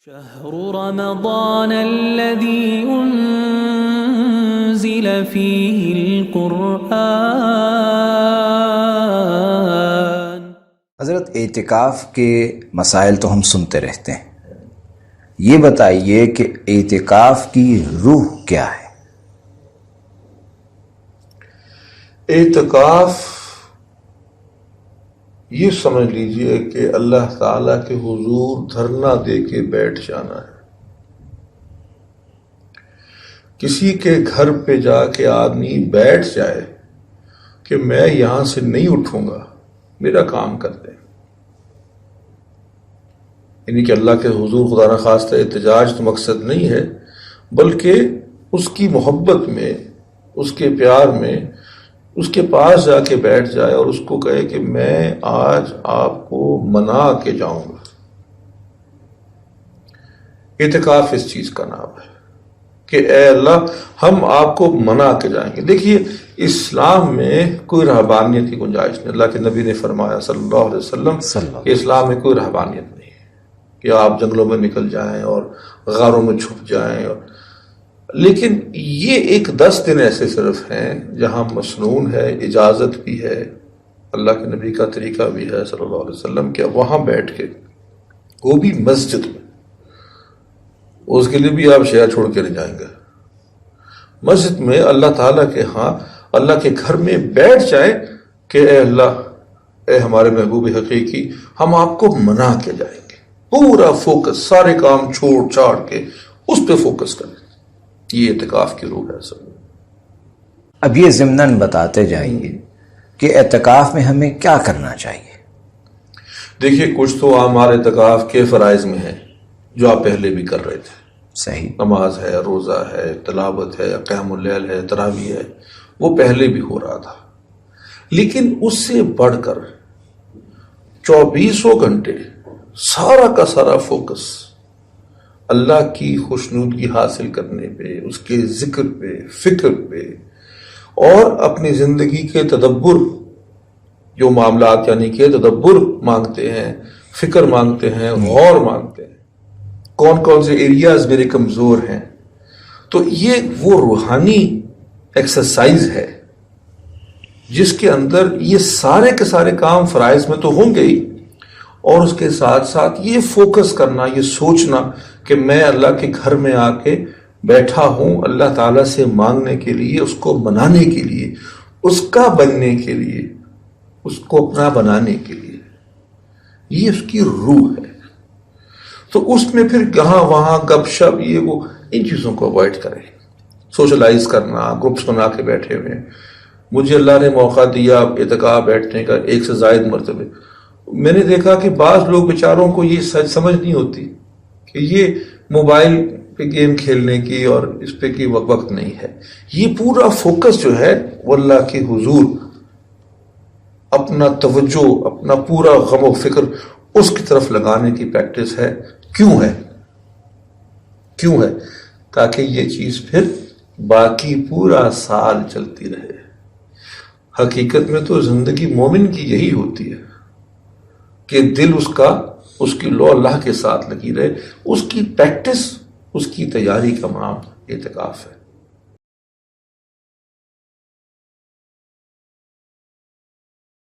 شهر رمضان الذي أنزل فيه القرآن۔ حضرت اعتکاف کے مسائل تو ہم سنتے رہتے ہیں، یہ بتائیے کہ اعتکاف کی روح کیا ہے؟ اعتکاف یہ سمجھ لیجئے کہ اللہ تعالیٰ کے حضور دھرنا دے کے بیٹھ جانا ہے۔ کسی کے گھر پہ جا کے آدمی بیٹھ جائے کہ میں یہاں سے نہیں اٹھوں گا، میرا کام کر دیں، یعنی کہ اللہ کے حضور خدا نخواستہ احتجاج تو مقصد نہیں ہے، بلکہ اس کی محبت میں، اس کے پیار میں اس کے پاس جا کے بیٹھ جائے اور اس کو کہے کہ میں آج آپ کو منا کے جاؤں گا۔ اعتکاف اس چیز کا نام ہے کہ اے اللہ ہم آپ کو منا کے جائیں گے۔ دیکھیے اسلام میں کوئی رہبانیت کی گنجائش نہیں۔ اللہ کے نبی نے فرمایا صلی اللہ علیہ وسلم کہ اسلام میں کوئی رہبانیت نہیں ہے کہ آپ جنگلوں میں نکل جائیں اور غاروں میں چھپ جائیں، لیکن یہ ایک 10 دن ایسے صرف ہیں جہاں مسنون ہے، اجازت بھی ہے، اللہ کے نبی کا طریقہ بھی ہے صلی اللہ علیہ وسلم کہ وہاں بیٹھ کے، وہ بھی مسجد میں، اس کے لیے بھی آپ شیعہ چھوڑ کے نہیں جائیں گے، مسجد میں اللہ تعالیٰ کے ہاں اللہ کے گھر میں بیٹھ جائے کہ اے اللہ، اے ہمارے محبوب حقیقی، ہم آپ کو منا کے جائیں گے، پورا فوکس، سارے کام چھوڑ چھاڑ کے اس پہ فوکس کریں۔ یہ اعتکاف کی روح ہے سب۔ اب یہ ضمناً بتاتے جائیے کہ اعتکاف میں ہمیں کیا کرنا چاہیے؟ دیکھیے کچھ تو ہمارے اعتکاف کے فرائض میں ہیں جو آپ پہلے بھی کر رہے تھے، صحیح، نماز ہے، روزہ ہے، تلاوت ہے، قیام اللیل ہے، تراویح ہے، وہ پہلے بھی ہو رہا تھا، لیکن اس سے بڑھ کر 24 گھنٹے سارا کا سارا فوکس اللہ کی خوشنودگی حاصل کرنے پہ، اس کے ذکر پہ، فکر پہ، اور اپنی زندگی کے تدبر، جو معاملات یعنی کہ تدبر مانگتے ہیں، فکر مانگتے ہیں، غور مانگتے ہیں، کون کون سے ایریاز میرے کمزور ہیں، تو یہ وہ روحانی ایکسرسائز ہے جس کے اندر یہ سارے کے سارے کام فرائض میں تو ہوں گے ہی، اور اس کے ساتھ ساتھ یہ فوکس کرنا، یہ سوچنا کہ میں اللہ کے گھر میں آ کے بیٹھا ہوں اللہ تعالیٰ سے مانگنے کے لیے، اس کو منانے کے لیے، اس کا بننے کے لیے، اس کو اپنا بنانے کے لیے، یہ اس کی روح ہے۔ تو اس میں پھر یہاں وہاں گپ شپ، یہ وہ، ان چیزوں کو اوائڈ کریں۔ سوشلائز کرنا، گروپس بنا کے بیٹھے ہوئے، مجھے اللہ نے موقع دیا اعتکاف بیٹھنے کا 1 سے زائد مرتبے، میں نے دیکھا کہ بعض لوگ بیچاروں کو یہ سمجھ نہیں ہوتی کہ یہ موبائل پہ گیم کھیلنے کی اور اس پہ کی وقت نہیں ہے، یہ پورا فوکس جو ہے وہ اللہ کے حضور، اپنا توجہ، اپنا پورا غم و فکر اس کی طرف لگانے کی پریکٹس ہے۔ کیوں ہے؟ تاکہ یہ چیز پھر باقی پورا سال چلتی رہے۔ حقیقت میں تو زندگی مومن کی یہی ہوتی ہے کہ دل اس کی لو اللہ کے ساتھ لگی رہے، اس کی پریکٹس، اس کی تیاری کا نام اعتکاف ہے۔